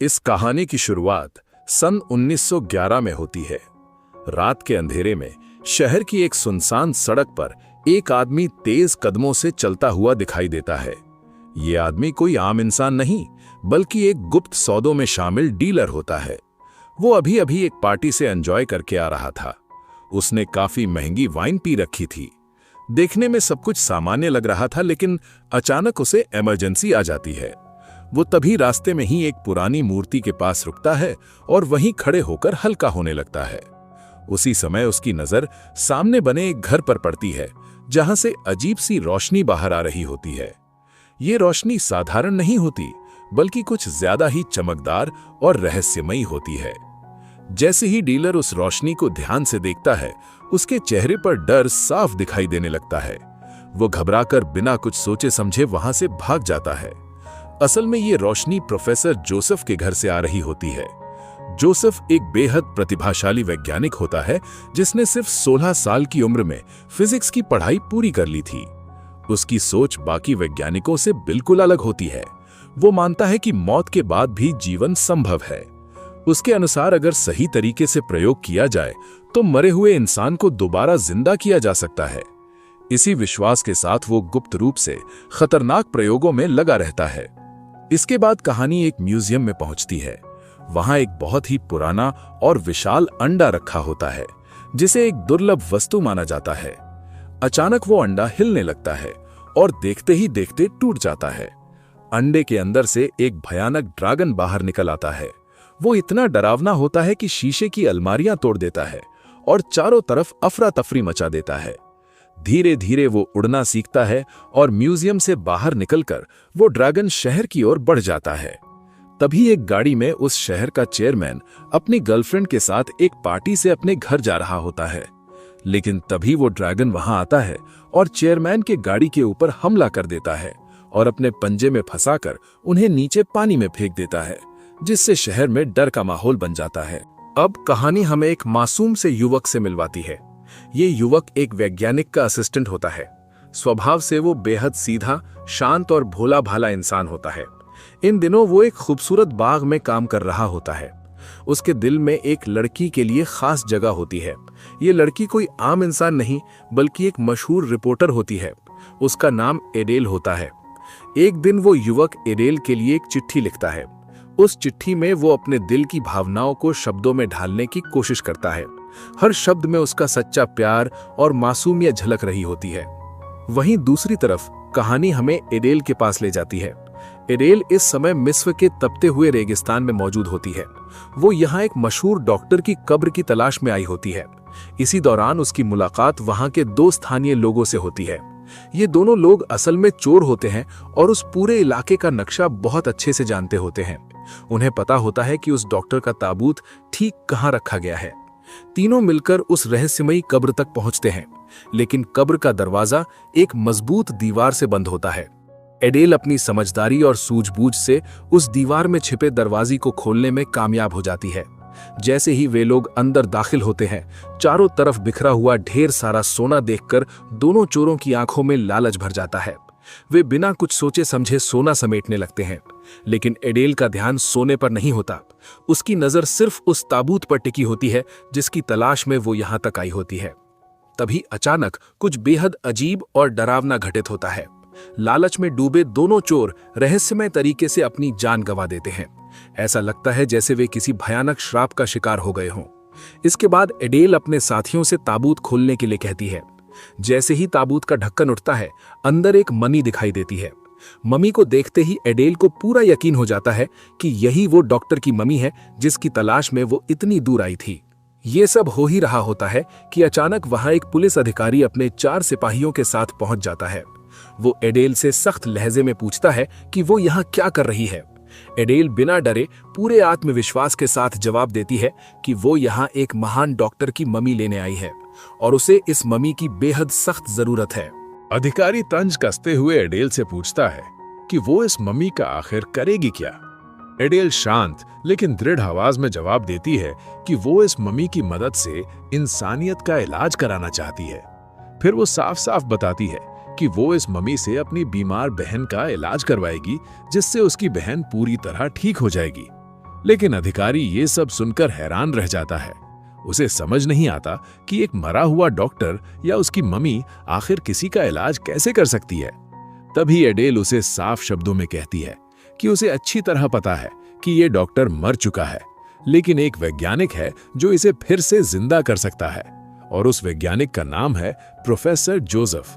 इस कहानी की शुरुआत सन 1911 में होती है। रात के अंधेरे में शहर की एक सुनसान सड़क पर एक आदमी तेज कदमों से चलता हुआ दिखाई देता है। ये आदमी कोई आम इंसान नहीं, बल्कि एक गुप्त सौदों में शामिल डीलर होता है। वो अभी अभी एक पार्टी से एंजॉय करके आ रहा था। उसने काफी महंगी वाइन पी रखी थी। देखने में सब कुछ सामान्य लग रहा था, लेकिन अचानक उसे इमरजेंसी आ जाती है। वो तभी रास्ते में ही एक पुरानी मूर्ति के पास रुकता है और वहीं खड़े होकर हल्का होने लगता है। उसी समय उसकी नजर सामने बने एक घर पर पड़ती है, जहां से अजीब सी रोशनी बाहर आ रही होती है। ये रोशनी साधारण नहीं होती, बल्कि कुछ ज्यादा ही चमकदार और रहस्यमयी होती है। जैसे ही डीलर उस रोशनी को ध्यान से देखता है, उसके चेहरे पर डर साफ दिखाई देने लगता है। वो घबराकर बिना कुछ सोचे समझे वहां से भाग जाता है। असल में ये रोशनी प्रोफेसर जोसेफ के घर से आ रही होती है। जोसेफ एक बेहद प्रतिभाशाली वैज्ञानिक होता है, जिसने सिर्फ 16 साल की उम्र में फिजिक्स की पढ़ाई पूरी कर ली थी। उसकी सोच बाकी वैज्ञानिकों से बिल्कुल अलग होती है। वो मानता है कि मौत के बाद भी जीवन संभव है। उसके अनुसार अगर सही तरीके से प्रयोग किया जाए तो मरे हुए इंसान को दोबारा जिंदा किया जा सकता है। इसी विश्वास के साथ वो गुप्त रूप से खतरनाक प्रयोगों में लगा रहता है। इसके बाद कहानी एक म्यूजियम में पहुंचती है। वहां एक बहुत ही पुराना और विशाल अंडा रखा होता है, जिसे एक दुर्लभ वस्तु माना जाता है। अचानक वो अंडा हिलने लगता है और देखते ही देखते टूट जाता है। अंडे के अंदर से एक भयानक ड्रैगन बाहर निकल आता है। वो इतना डरावना होता है कि शीशे की अलमारियां तोड़ देता है और चारों तरफ अफरा तफरी मचा देता है। धीरे धीरे वो उड़ना सीखता है और म्यूजियम से बाहर निकलकर वो ड्रैगन शहर की ओर बढ़ जाता है। तभी एक गाड़ी में उस शहर का चेयरमैन अपनी गर्लफ्रेंड के साथ एक पार्टी से अपने घर जा रहा होता है। लेकिन तभी वो ड्रैगन वहां आता है और चेयरमैन के गाड़ी के ऊपर हमला कर देता है और अपने पंजे में फंसाकर उन्हें नीचे पानी में फेंक देता है, जिससे शहर में डर का माहौल बन जाता है। अब कहानी हमें एक मासूम से युवक से मिलवाती है। ये युवक एक वैज्ञानिक का असिस्टेंट होता है। स्वभाव से वो बेहद सीधा, शांत और भोला भाला इंसान होता है। इन दिनों वो एक खूबसूरत बाग में काम कर रहा होता है। उसके दिल में एक लड़की के लिए खास जगह होती है। ये लड़की कोई आम इंसान नहीं, बल्कि एक मशहूर रिपोर्टर होती है। उसका नाम एडेल होता है। एक दिन वो युवक एडेल के लिए एक चिट्ठी लिखता है। उस चिट्ठी में वो अपने दिल की भावनाओं को शब्दों में ढालने की कोशिश करता है। हर शब्द में उसका सच्चा प्यार और मासूमियत झलक रही होती है। वहीं दूसरी तरफ कहानी हमें एडेल के पास ले जाती है। एडेल इस समय मिस्र के तपते हुए रेगिस्तान में मौजूद होती है। वो यहाँ एक मशहूर डॉक्टर की कब्र की तलाश में आई होती है। इसी दौरान उसकी मुलाकात वहाँ के 2 स्थानीय लोगों से होती है। ये दोनों लोग असल में चोर होते हैं और उस पूरे इलाके का नक्शा बहुत अच्छे से जानते होते हैं। उन्हें पता होता है कि उस डॉक्टर का ताबूत ठीक कहाँ रखा गया है। तीनों मिलकर उस रहस्यमयी कब्र तक पहुंचते हैं, लेकिन कब्र का दरवाजा एक मजबूत दीवार से बंद होता है। एडेल अपनी समझदारी और सूझबूझ से उस दीवार में छिपे दरवाजे को खोलने में कामयाब हो जाती है। जैसे ही वे लोग अंदर दाखिल होते हैं, चारों तरफ बिखरा हुआ ढेर सारा सोना देखकर दोनों चोरों की आंखों में लालच भर जाता है। वे बिना कुछ सोचे समझे सोना समेटने लगते हैं, लेकिन एडेल का ध्यान सोने पर नहीं होता। उसकी नजर सिर्फ उस ताबूत पर टिकी होती है जिसकी तलाश में वो यहां तक आई होती है। तभी अचानक कुछ बेहद अजीब और डरावना घटित होता है। लालच में डूबे दोनों चोर रहस्यमय तरीके से अपनी जान गंवा देते हैं। ऐसा लगता है जैसे वे किसी भयानक श्राप का शिकार हो गए हों। इसके बाद एडेल अपने साथियों से ताबूत खोलने के लिए कहती है। जैसे ही ताबूत का ढक्कन उठता है, अंदर एक मम्मी दिखाई देती है। मम्मी को देखते ही एडेल को पूरा यकीन हो जाता है कि यही वो डॉक्टर की मम्मी है जिसकी तलाश में वो इतनी दूर आई थी। ये सब हो ही रहा होता है कि अचानक वहां एक पुलिस अधिकारी अपने 4 सिपाहियों के साथ पहुंच जाता है। वो एडेल से सख्त लहजे में पूछता है कि वो यहाँ क्या कर रही है। एडेल बिना डरे पूरे आत्मविश्वास के साथ जवाब देती है कि वो यहाँ एक महान डॉक्टर की मम्मी लेने आई है और उसे इस मम्मी की बेहद सख्त जरूरत है। अधिकारी तंज कसते हुए एडेल से पूछता है कि वो इस मम्मी का आखिर करेगी क्या। एडेल शांत लेकिन दृढ़ आवाज में जवाब देती है कि वो इस मम्मी की मदद से इंसानियत का इलाज कराना चाहती है। फिर वो साफ साफ बताती है कि वो इस मम्मी से अपनी बीमार बहन का इलाज करवाएगी, जिससे उसकी बहन पूरी तरह ठीक हो जाएगी। लेकिन अधिकारी ये सब सुनकर हैरान रह जाता है। उसे समझ नहीं आता कि एक मरा हुआ डॉक्टर या उसकी मम्मी आखिर किसी का इलाज कैसे कर सकती है। तभी एडेल उसे साफ शब्दों में कहती है कि उसे अच्छी तरह पता है कि ये डॉक्टर मर चुका है, लेकिन एक वैज्ञानिक है जो इसे फिर से जिंदा कर सकता है, और उस वैज्ञानिक का नाम है प्रोफेसर जोसेफ।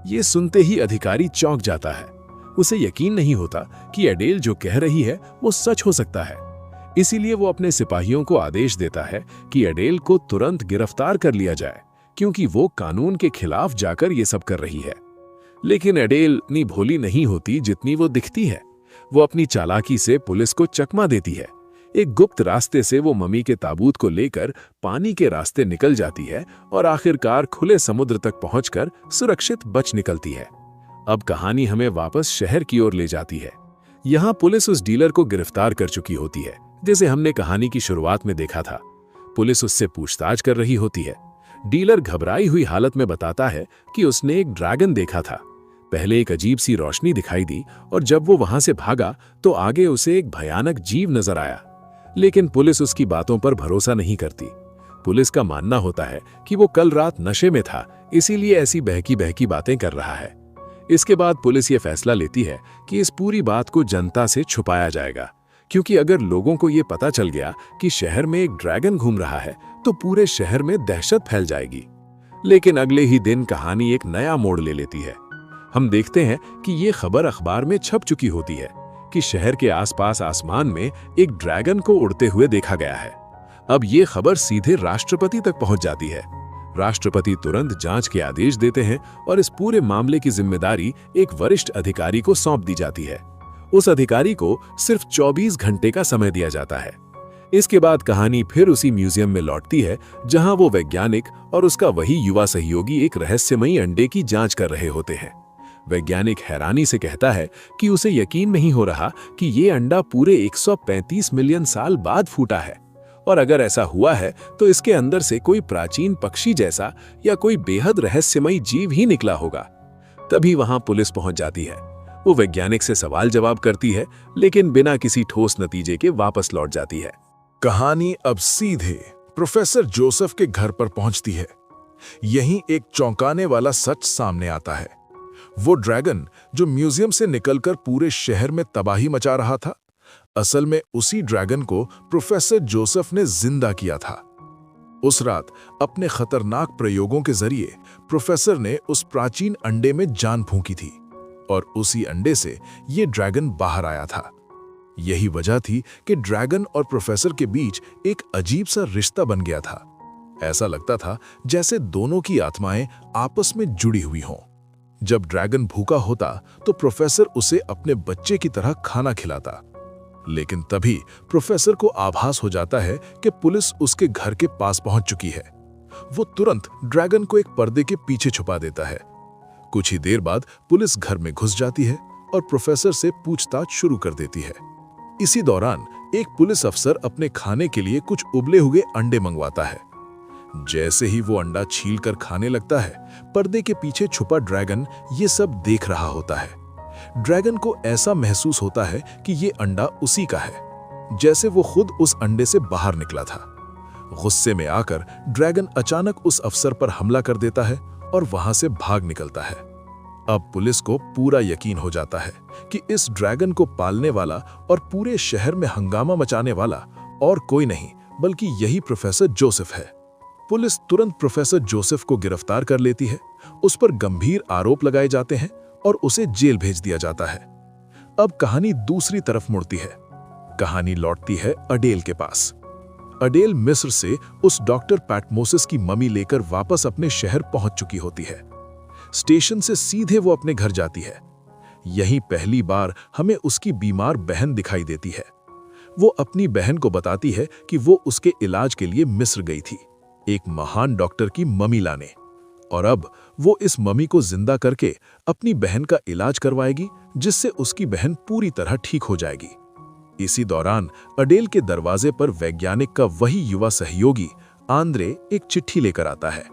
ये सुनते ही अधिकारी चौंक जाता है। उसे यकीन नहीं होता कि एडेल जो कह रही है वो सच हो सकता है। इसीलिए वो अपने सिपाहियों को आदेश देता है कि एडेल को तुरंत गिरफ्तार कर लिया जाए, क्योंकि वो कानून के खिलाफ जाकर ये सब कर रही है। लेकिन एडेल इतनी भोली नहीं होती जितनी वो दिखती है। वो अपनी चालाकी से पुलिस को चकमा देती है। एक गुप्त रास्ते से वो मम्मी के ताबूत को लेकर पानी के रास्ते निकल जाती है और आखिरकार खुले समुद्र तक पहुंचकर सुरक्षित बच निकलती है। अब कहानी हमें वापस शहर की ओर ले जाती है। यहाँ पुलिस उस डीलर को गिरफ्तार कर चुकी होती है, जैसे हमने कहानी की शुरुआत में देखा था। पुलिस उससे पूछताछ कर रही होती है। डीलर घबराई हुई हालत में बताता है कि उसने एक ड्रैगन देखा था। पहले एक अजीब सी रोशनी दिखाई दी और जब वो वहां से भागा तो आगे उसे एक भयानक जीव नजर आया। लेकिन पुलिस उसकी बातों पर भरोसा नहीं करती। पुलिस का मानना होता है कि वो कल रात नशे में था, इसीलिए ऐसी बहकी बहकी बातें कर रहा है। इसके बाद पुलिस ये फैसला लेती है कि इस पूरी बात को जनता से छुपाया जाएगा, क्योंकि अगर लोगों को ये पता चल गया कि शहर में एक ड्रैगन घूम रहा है तो पूरे शहर में दहशत फैल जाएगी। लेकिन अगले ही दिन कहानी एक नया मोड़ ले लेती है। हम देखते हैं कि ये खबर अखबार में छप चुकी होती है कि शहर के आसपास आसमान में एक ड्रैगन को उड़ते हुए देखा गया है। अब ये खबर सीधे राष्ट्रपति तक पहुंच जाती है। राष्ट्रपति तुरंत जांच के आदेश देते हैं और इस पूरे मामले की जिम्मेदारी एक वरिष्ठ अधिकारी को सौंप दी जाती है। उस अधिकारी को सिर्फ 24 घंटे का समय दिया जाता है। इसके बाद कहानी फिर उसी म्यूजियम में लौटती है, जहां वो वैज्ञानिक और उसका वही युवा सहयोगी एक रहस्यमयी अंडे की जांच कर रहे होते हैं। वैज्ञानिक हैरानी से कहता है कि उसे यकीन नहीं हो रहा कि ये अंडा पूरे 135 मिलियन साल बाद फूटा है, और अगर ऐसा हुआ है तो इसके अंदर से कोई प्राचीन पक्षी जैसा या कोई बेहद रहस्यमयी जीव ही निकला होगा। तभी वहां पुलिस पहुंच जाती है। वो वैज्ञानिक से सवाल जवाब करती है, लेकिन बिना किसी ठोस नतीजे के वापस लौट जाती है। कहानी अब सीधे प्रोफेसर जोसेफ के घर पर पहुंचती है। यहीं एक चौंकाने वाला सच सामने आता है। वो ड्रैगन जो म्यूजियम से निकलकर पूरे शहर में तबाही मचा रहा था, असल में उसी ड्रैगन को प्रोफेसर जोसेफ ने जिंदा किया था। उस रात अपने खतरनाक प्रयोगों के जरिए प्रोफेसर ने उस प्राचीन अंडे में जान फूंकी थी, और उसी अंडे से ये ड्रैगन बाहर आया था। यही वजह थी कि ड्रैगन और प्रोफेसर के बीच एक अजीब सा रिश्ता बन गया था। ऐसा लगता था जैसे दोनों की आत्माएं आपस में जुड़ी हुई हों। जब ड्रैगन भूखा होता तो प्रोफेसर उसे अपने बच्चे की तरह खाना खिलाता। लेकिन तभी प्रोफेसर को आभास हो जाता है कि पुलिस उसके घर के पास पहुंच चुकी है। वो तुरंत ड्रैगन को एक पर्दे के पीछे छुपा देता है। कुछ ही देर बाद पुलिस घर में घुस जाती है और प्रोफेसर से पूछताछ शुरू कर देती है। इसी दौरान एक पुलिस अफसर अपने खाने के लिए कुछ उबले हुए अंडे मंगवाता है। जैसे ही वो अंडा छीलकर खाने लगता है, पर्दे के पीछे छुपा ड्रैगन ये सब देख रहा होता है। ड्रैगन को ऐसा महसूस होता है कि ये अंडा उसी का है, जैसे वो खुद उस अंडे से बाहर निकला था। गुस्से में आकर ड्रैगन अचानक उस अफसर पर हमला कर देता है और वहां से भाग निकलता है। अब पुलिस को पूरा यकीन हो जाता है कि इस ड्रैगन को पालने वाला और पूरे शहर में हंगामा मचाने वाला और कोई नहीं बल्कि यही प्रोफेसर जोसेफ है। पुलिस तुरंत प्रोफेसर जोसेफ को गिरफ्तार कर लेती है। उस पर गंभीर आरोप लगाए जाते हैं और उसे जेल भेज दिया जाता है। अब कहानी दूसरी तरफ मुड़ती है। कहानी लौटती है अडेल के पास। अडेल मिस्र से उस डॉक्टर पैटमोसिस की मम्मी लेकर वापस अपने शहर पहुंच चुकी होती है। स्टेशन से सीधे वो अपने घर जाती है। यहीं पहली बार हमें उसकी बीमार बहन दिखाई देती है। वो अपनी बहन को बताती है कि वो उसके इलाज के लिए मिस्र गई थी, एक महान डॉक्टर की मम्मी लाने, और अब वो इस मम्मी को जिंदा करके अपनी बहन का इलाज करवाएगी, जिससे उसकी बहन पूरी तरह ठीक हो जाएगी। इसी दौरान अडेल के दरवाजे पर वैज्ञानिक का वही युवा सहयोगी आंद्रे एक चिट्ठी लेकर आता है।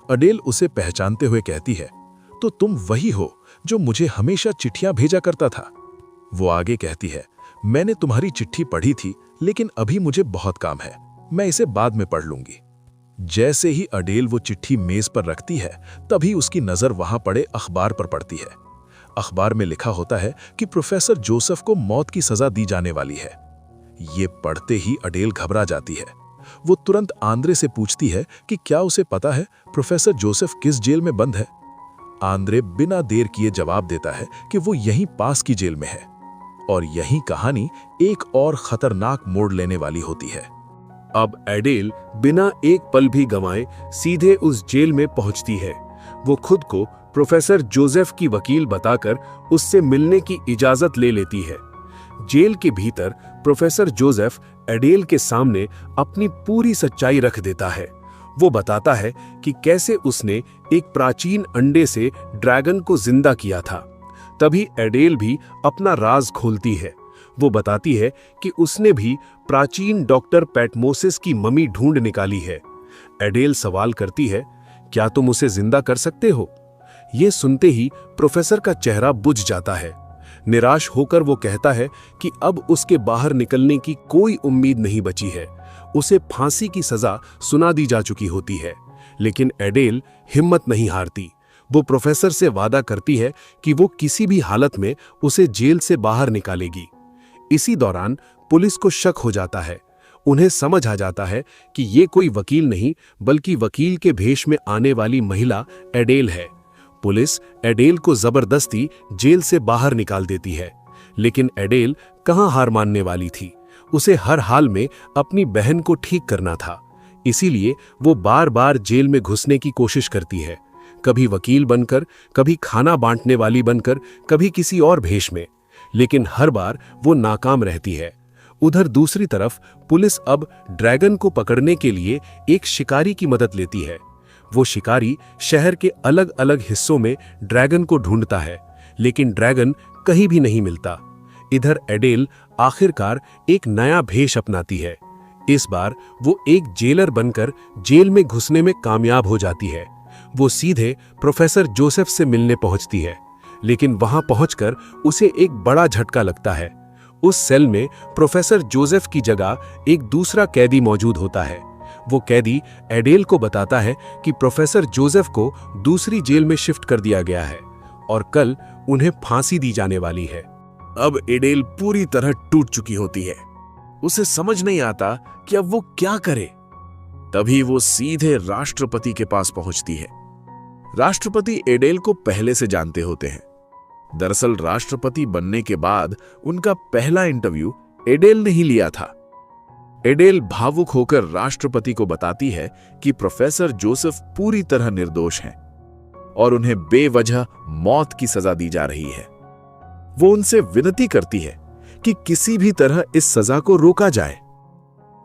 अडेल उसे पहचानते हुए कहती है, तो तुम वही हो जो मुझे हमेशा चिट्ठियां भेजा करता था। वो आगे कहती है, मैंने तुम्हारी चिट्ठी पढ़ी थी, लेकिन अभी मुझे बहुत काम है, मैं इसे बाद में पढ़ लूंगी। जैसे ही अडेल वो चिट्ठी मेज पर रखती है, तभी उसकी नजर वहां पड़े अखबार पर पड़ती है। अखबार में लिखा होता है कि प्रोफेसर जोसेफ को मौत की सजा दी जाने वाली है। ये पढ़ते ही अडेल घबरा जाती है। वो तुरंत आंद्रे से पूछती है कि क्या उसे पता है प्रोफेसर जोसेफ किस जेल में बंद है। आंद्रे बिना देर किए जवाब देता है कि वो यहीं पास की जेल में है। और यही कहानी एक और खतरनाक मोड़ लेने वाली होती है। अब एडेल बिना एक पल भी गंवाए सीधे उस जेल में पहुंचती है। वो खुद को प्रोफेसर जोसेफ की वकील बताकर उससे मिलने की इजाजत ले लेती है। जेल के भीतर प्रोफेसर जोसेफ एडेल के सामने अपनी पूरी सच्चाई रख देता है। वो बताता है कि कैसे उसने एक प्राचीन अंडे से ड्रैगन को जिंदा किया था। तभी एडेल भी अपना राज खोलती है। वो बताती है कि उसने भी प्राचीन डॉक्टर पैटमोसिस की मम्मी ढूंढ निकाली है। एडेल सवाल करती है, क्या तुम उसे जिंदा कर सकते हो? ये सुनते ही प्रोफेसर का चेहरा बुझ जाता है। निराश होकर वो कहता है कि अब उसके बाहर निकलने की कोई उम्मीद नहीं बची है। उसे फांसी की सजा सुना दी जा चुकी होती है। लेकिन एडेल हिम्मत नहीं हारती। वो प्रोफेसर से वादा करती है कि वो किसी भी हालत में उसे जेल से बाहर निकालेगी। इसी दौरान पुलिस को शक हो जाता है। उन्हें समझ आ जाता है कि ये कोई वकील नहीं बल्कि वकील के भेष में आने वाली महिला एडेल है। पुलिस एडेल को जबरदस्ती जेल से बाहर निकाल देती है। लेकिन एडेल कहां हार मानने वाली थी। उसे हर हाल में अपनी बहन को ठीक करना था। इसीलिए वो बार बार जेल में घुसने की कोशिश करती है, कभी वकील बनकर, कभी खाना बांटने वाली बनकर, कभी किसी और भेष में। लेकिन हर बार वो नाकाम रहती है। उधर दूसरी तरफ पुलिस अब ड्रैगन को पकड़ने के लिए एक शिकारी की मदद लेती है। वो शिकारी शहर के अलग अलग हिस्सों में ड्रैगन को ढूंढता है, लेकिन ड्रैगन कहीं भी नहीं मिलता। इधर एडेल आखिरकार एक नया भेष अपनाती है। इस बार वो एक जेलर बनकर जेल में घुसने में कामयाब हो जाती है। वो सीधे प्रोफेसर जोसेफ से मिलने पहुंचती है, लेकिन वहां पहुंचकर उसे एक बड़ा झटका लगता है। उस सेल में प्रोफेसर जोसेफ की जगह एक दूसरा कैदी मौजूद होता है। वो कैदी एडेल को बताता है कि प्रोफेसर जोसेफ को दूसरी जेल में शिफ्ट कर दिया गया है और कल उन्हें फांसी दी जाने वाली है। अब एडेल पूरी तरह टूट चुकी होती है। उसे समझ नहीं आता कि अब वो क्या करे। तभी वो सीधे राष्ट्रपति के पास पहुंचती है। राष्ट्रपति एडेल को पहले से जानते होते हैं। दरअसल राष्ट्रपति बनने के बाद उनका पहला इंटरव्यू एडेल ने ही लिया था। एडेल भावुक होकर राष्ट्रपति को बताती है कि प्रोफेसर जोसेफ पूरी तरह निर्दोष हैं और उन्हें बेवजह मौत की सजा दी जा रही है। वो उनसे विनती करती है कि किसी भी तरह इस सजा को रोका जाए।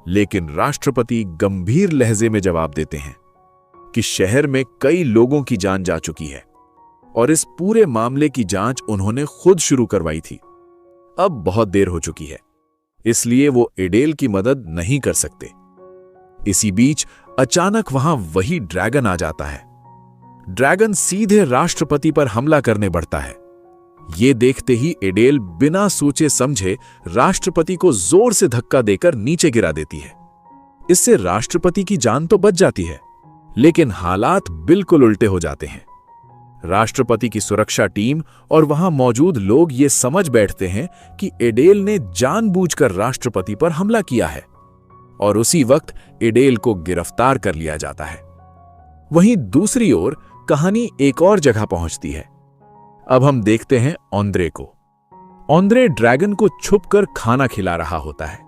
लेकिन राष्ट्रपति गंभीर लहजे में जवाब देते हैं कि शहर में कई लोगों की जान जा चुकी है और इस पूरे मामले की जांच उन्होंने खुद शुरू करवाई थी। अब बहुत देर हो चुकी है, इसलिए वो एडेल की मदद नहीं कर सकते। इसी बीच अचानक वहां वही ड्रैगन आ जाता है। ड्रैगन सीधे राष्ट्रपति पर हमला करने बढ़ता है। ये देखते ही एडेल बिना सोचे समझे राष्ट्रपति को जोर से धक्का देकर नीचे गिरा देती है। इससे राष्ट्रपति की जान तो बच जाती है, लेकिन हालात बिल्कुल उल्टे हो जाते हैं। राष्ट्रपति की सुरक्षा टीम और वहां मौजूद लोग ये समझ बैठते हैं कि एडेल ने जानबूझकर राष्ट्रपति पर हमला किया है और उसी वक्त एडेल को गिरफ्तार कर लिया जाता है। वहीं दूसरी ओर कहानी एक और जगह पहुंचती है। अब हम देखते हैं आंद्रे को। आंद्रे ड्रैगन को छुपकर खाना खिला रहा होता है।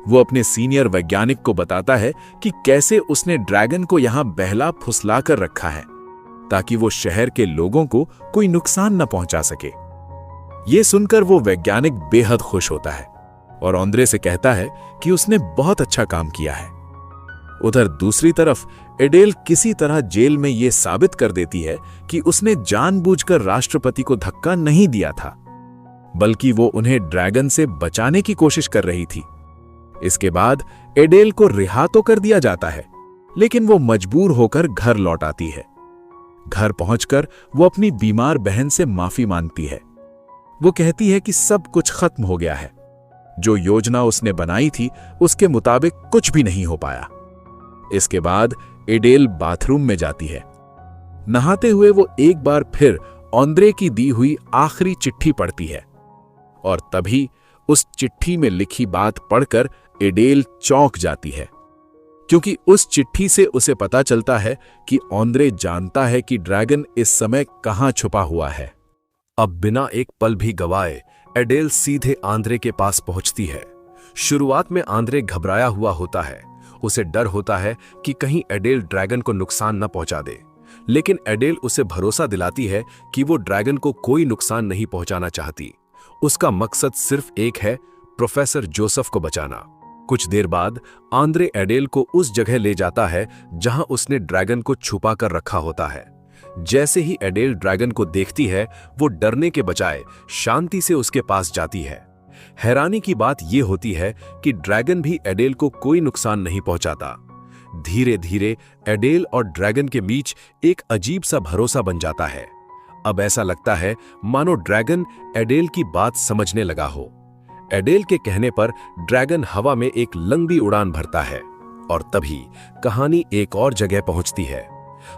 वो अपने सीनियर वैज्ञानिक को बताता है कि कैसे उसने ड्रैगन को यहां बहला फुसला कर रखा है ताकि वो शहर के लोगों को कोई नुकसान न पहुंचा सके। ये सुनकर वो वैज्ञानिक बेहद खुश होता है और आंद्रे से कहता है कि उसने बहुत अच्छा काम किया है। उधर दूसरी तरफ एडेल किसी तरह जेल में यह साबित कर देती है कि उसने जानबूझकर राष्ट्रपति को धक्का नहीं दिया था, बल्कि वो उन्हें ड्रैगन से बचाने की कोशिश कर रही थी। इसके बाद एडेल को रिहा तो कर दिया जाता है, लेकिन वो मजबूर होकर घर लौट आती है। घर पहुंचकर वो अपनी बीमार बहन से माफी मांगती है। वो कहती है कि सब कुछ खत्म हो गया है। जो योजना उसने बनाई थी उसके मुताबिक कुछ भी नहीं हो पाया। इसके बाद एडेल बाथरूम में जाती है। नहाते हुए वो एक बार फिर ऑन्द्रे की दी हुई आखिरी चिट्ठी पढ़ती है और तभी उस चिट्ठी में लिखी बात पढ़कर एडेल चौंक जाती है, क्योंकि उस चिट्ठी से उसे पता चलता है कि ऑन्द्रे जानता है कि ड्रैगन इस समय कहां छुपा हुआ है। अब बिना एक पल भी गवाए एडेल सीधे आंद्रे के पास पहुंचती है। शुरुआत में आंद्रे घबराया हुआ होता है। उसे डर होता है कि कहीं एडेल ड्रैगन को नुकसान न पहुंचा दे, लेकिन एडेल उसे भरोसा दिलाती है कि वो ड्रैगन को कोई नुकसान नहीं पहुंचाना चाहती। उसका मकसद सिर्फ एक है, प्रोफेसर जोसेफ को बचाना। कुछ देर बाद आंद्रे एडेल को उस जगह ले जाता है जहां उसने ड्रैगन को छुपा कर रखा होता है। जैसे ही एडेल ड्रैगन को देखती है, वो डरने के बजाय शांति से उसके पास जाती है। हैरानी की बात यह होती है कि ड्रैगन भी एडेल को कोई नुकसान नहीं पहुंचाता। धीरे धीरे एडेल और ड्रैगन के बीच एक अजीब सा भरोसा बन जाता है। अब ऐसा लगता है मानो ड्रैगन एडेल की बात समझने लगा हो। एडेल के कहने पर ड्रैगन हवा में एक लंबी उड़ान भरता है और तभी कहानी एक और जगह पहुंचती है।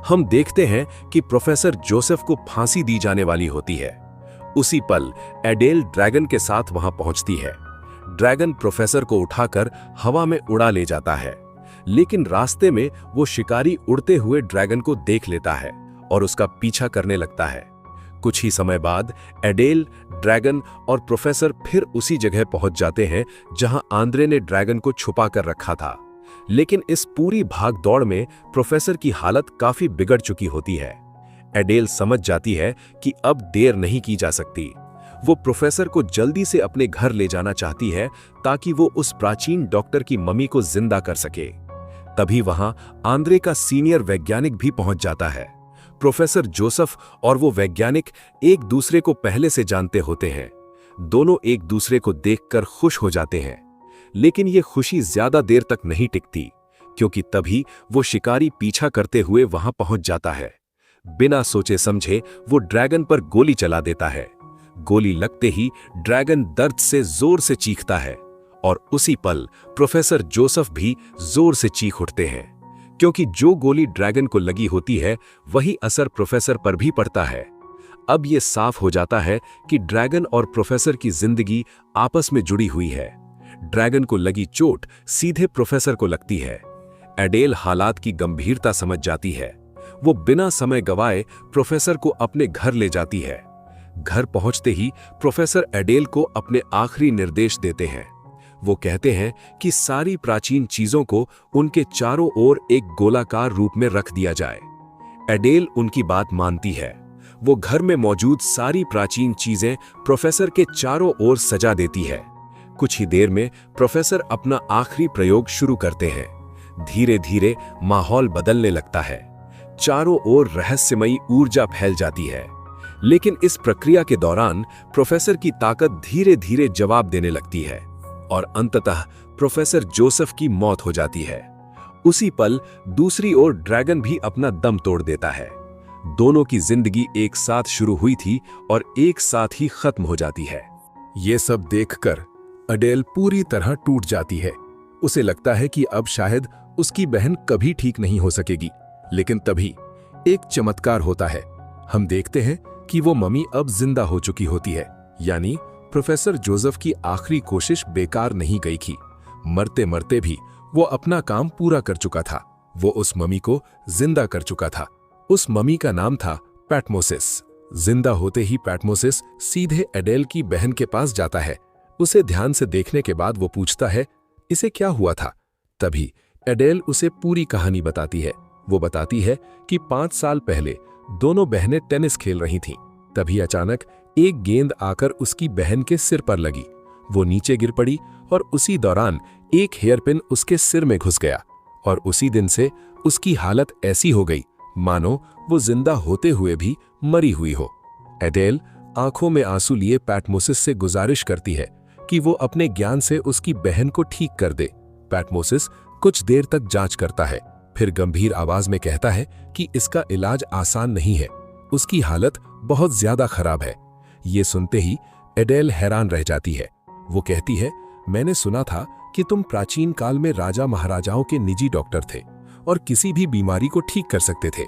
हम देखते हैं कि प्रोफेसर जोसेफ को फांसी दी जाने वाली होती है। उसी पल एडेल ड्रैगन के साथ वहां पहुंचती है। ड्रैगन प्रोफेसर को उठाकर हवा में उड़ा ले जाता है, लेकिन रास्ते में वो शिकारी उड़ते हुए ड्रैगन को देख लेता है और उसका पीछा करने लगता है। कुछ ही समय बाद एडेल, ड्रैगन और प्रोफेसर फिर उसी जगह पहुंच जाते हैं जहां आंद्रे ने ड्रैगन को छुपा कर रखा था। लेकिन इस पूरी भाग दौड़ में प्रोफेसर की हालत काफी बिगड़ चुकी होती है। एडेल समझ जाती है कि अब देर नहीं की जा सकती। वो प्रोफेसर को जल्दी से अपने घर ले जाना चाहती है ताकि वो उस प्राचीन डॉक्टर की मम्मी को जिंदा कर सके। तभी वहां आंद्रे का सीनियर वैज्ञानिक भी पहुंच जाता है। प्रोफेसर जोसेफ और वो वैज्ञानिक एक दूसरे को पहले से जानते होते हैं। दोनों एक दूसरे को देखकर खुश हो जाते हैं, लेकिन ये खुशी ज्यादा देर तक नहीं टिकती, क्योंकि तभी वो शिकारी पीछा करते हुए वहां पहुंच जाता है। बिना सोचे समझे वो ड्रैगन पर गोली चला देता है। गोली लगते ही ड्रैगन दर्द से जोर से चीखता है और उसी पल प्रोफेसर जोसेफ भी जोर से चीख उठते हैं, क्योंकि जो गोली ड्रैगन को लगी होती है वही असर प्रोफेसर पर भी पड़ता है। अब यह साफ हो जाता है कि ड्रैगन और प्रोफेसर की जिंदगी आपस में जुड़ी हुई है। ड्रैगन को लगी चोट सीधे प्रोफेसर को लगती है। एडेल हालात की गंभीरता समझ जाती है। वो बिना समय गवाए प्रोफेसर को अपने घर ले जाती है। घर पहुंचते ही प्रोफेसर एडेल को अपने आखिरी निर्देश देते हैं। वो कहते हैं कि सारी प्राचीन चीजों को उनके चारों ओर एक गोलाकार रूप में रख दिया जाए। एडेल उनकी बात मानती है। वो घर में मौजूद सारी प्राचीन चीजें प्रोफेसर के चारों ओर सजा देती है। कुछ ही देर में प्रोफेसर अपना आखिरी प्रयोग शुरू करते हैं। धीरे धीरे माहौल बदलने लगता है। चारों ओर रहस्यमयी ऊर्जा फैल जाती है, लेकिन इस प्रक्रिया के दौरान प्रोफेसर की ताकत धीरे धीरे जवाब देने लगती है और अंततः प्रोफेसर जोसेफ की मौत हो जाती है। उसी पल दूसरी ओर ड्रैगन भी अपना दम तोड़ देता है। दोनों की जिंदगी एक साथ शुरू हुई थी और एक साथ ही खत्म हो जाती है। ये सब देखकर एडेल पूरी तरह टूट जाती है। उसे लगता है कि अब शायद उसकी बहन कभी ठीक नहीं हो सकेगी, लेकिन तभी एक चमत्कार होता है। हम देखते हैं कि वो मम्मी अब जिंदा हो चुकी होती है, यानी प्रोफेसर जोसेफ की आखिरी कोशिश बेकार नहीं गई थी। मरते मरते भी वो अपना काम पूरा कर चुका था। वो उस मम्मी को जिंदा कर चुका था। उस मम्मी का नाम था पैटमोसिस। जिंदा होते ही पैटमोसिस सीधे एडेल की बहन के पास जाता है। उसे ध्यान से देखने के बाद वो पूछता है, इसे क्या हुआ था? तभी एडेल उसे पूरी कहानी बताती है। वो बताती है कि 5 साल पहले दोनों बहनें टेनिस खेल रही थीं। तभी अचानक एक गेंद आकर उसकी बहन के सिर पर लगी। वो नीचे गिर पड़ी और उसी दौरान एक हेयरपिन उसके सिर में घुस गया और उसी दिन से उसकी हालत ऐसी हो गई मानो वो जिंदा होते हुए भी मरी हुई हो। एडेल आंखों में आंसू लिए पैटमोसिस से गुजारिश करती है कि वो अपने ज्ञान से उसकी बहन को ठीक कर दे। पैटमोसिस कुछ देर तक जांच करता है, फिर गंभीर आवाज में कहता है कि इसका इलाज आसान नहीं है, उसकी हालत बहुत ज्यादा खराब है। ये सुनते ही एडेल हैरान रह जाती है। वो कहती है, मैंने सुना था कि तुम प्राचीन काल में राजा महाराजाओं के निजी डॉक्टर थे और किसी भी बीमारी को ठीक कर सकते थे।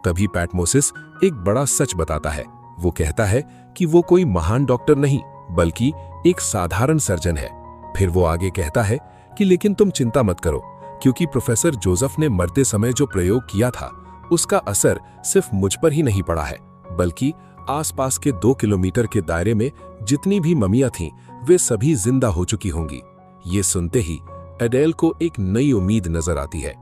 तभी पैटमोसिस एक बड़ा सच बताता है। वो कहता है कि वो कोई महान डॉक्टर नहीं बल्कि एक साधारण सर्जन है। फिर वो आगे कहता है कि लेकिन तुम चिंता मत करो, क्योंकि प्रोफेसर जोसेफ ने मरते समय जो प्रयोग किया था उसका असर सिर्फ मुझ पर ही नहीं पड़ा है, बल्कि आसपास के 2 किलोमीटर के दायरे में जितनी भी ममियां थीं वे सभी जिंदा हो चुकी होंगी। ये सुनते ही एडेल को एक नई उम्मीद नजर आती है।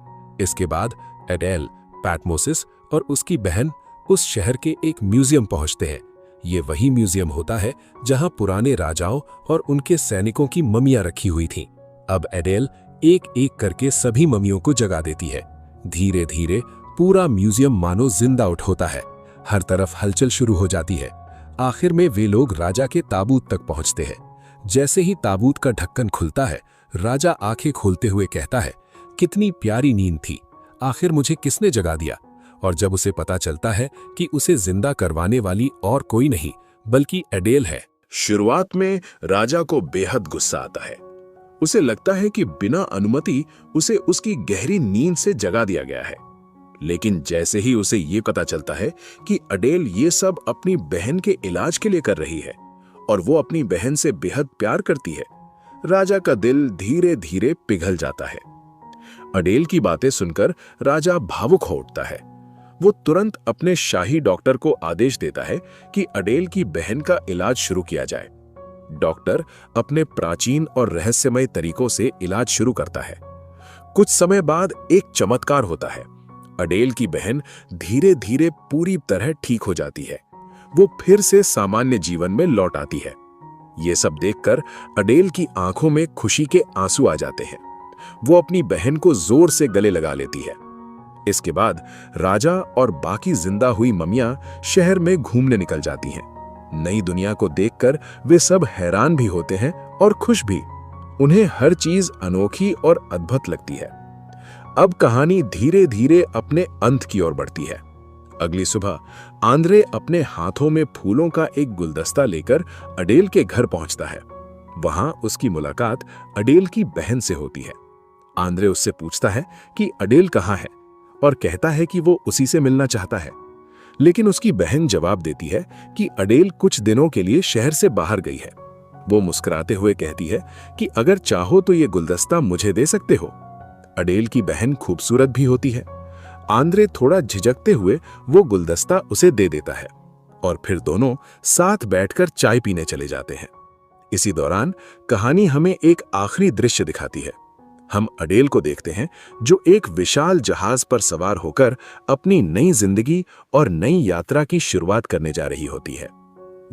इसके बाद एडेल, पैटमोसिस और उसकी बहन उस शहर के एक म्यूजियम पहुंचते हैं। ये वही म्यूजियम होता है जहां पुराने राजाओं और उनके सैनिकों की ममियां रखी हुई थीं। अब एडेल एक एक करके सभी ममियों को जगा देती है। धीरे धीरे पूरा म्यूजियम मानो जिंदा उठ होता है। हर तरफ हलचल शुरू हो जाती है। आखिर में वे लोग राजा के ताबूत तक पहुंचते हैं। जैसे ही ताबूत का ढक्कन खुलता है, राजा आंखें खोलते हुए कहता है, कितनी प्यारी नींद थी, आखिर मुझे किसने जगा दिया। और जब उसे पता चलता है कि उसे जिंदा करवाने वाली और कोई नहीं बल्कि एडेल है। शुरुआत में राजा को बेहद गुस्सा आता है। उसे लगता है कि बिना अनुमति उसे उसकी गहरी नींद से जगा दिया गया है। लेकिन जैसे ही उसे ये पता चलता है कि एडेल ये सब अपनी बहन के इलाज के लिए कर रही है और वो अपनी बहन से बेहद प्यार करती है, राजा का दिल धीरे धीरे पिघल जाता है। एडेल की बातें सुनकर राजा भावुक हो उठता है। वो तुरंत अपने शाही डॉक्टर को आदेश देता है कि एडेल की बहन का इलाज शुरू किया जाए। डॉक्टर अपने प्राचीन और रहस्यमय तरीकों से इलाज शुरू करता है। कुछ समय बाद एक चमत्कार होता है। एडेल की बहन धीरे धीरे पूरी तरह ठीक हो जाती है। वो फिर से सामान्य जीवन में लौट आती है। ये सब देखकर एडेल की आंखों में खुशी के आंसू आ जाते हैं। वो अपनी बहन को जोर से गले लगा लेती है। इसके बाद राजा और बाकी जिंदा हुई ममियां शहर में घूमने निकल जाती हैं। नई दुनिया को देखकर वे सब हैरान भी होते हैं और खुश भी। उन्हें हर चीज अनोखी और अद्भुत लगती है। अब कहानी धीरे धीरे अपने अंत की ओर बढ़ती है। अगली सुबह आंद्रे अपने हाथों में फूलों का एक गुलदस्ता लेकर एडेल के घर पहुंचता है। वहां उसकी मुलाकात एडेल की बहन से होती है। आंद्रे उससे पूछता है कि एडेल कहाँ है और कहता है कि वो उसी से मिलना चाहता है। लेकिन उसकी बहन जवाब देती है कि एडेल कुछ दिनों के लिए शहर से बाहर गई है। वो मुस्कुराते हुए कहती है कि अगर चाहो तो ये गुलदस्ता मुझे दे सकते हो। एडेल की बहन खूबसूरत भी होती है। आंद्रे थोड़ा झिझकते हुए वो गुलदस्ता उसे दे देता है और फिर दोनों साथ बैठकर चाय पीने चले जाते हैं। इसी दौरान कहानी हमें एक आखिरी दृश्य दिखाती है। हम एडेल को देखते हैं जो एक विशाल जहाज पर सवार होकर अपनी नई जिंदगी और नई यात्रा की शुरुआत करने जा रही होती है।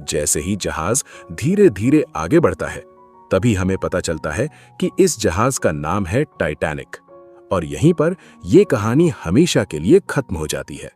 जैसे ही जहाज धीरे धीरे आगे बढ़ता है, तभी हमें पता चलता है कि इस जहाज का नाम है टाइटैनिक। और यहीं पर यह कहानी हमेशा के लिए खत्म हो जाती है।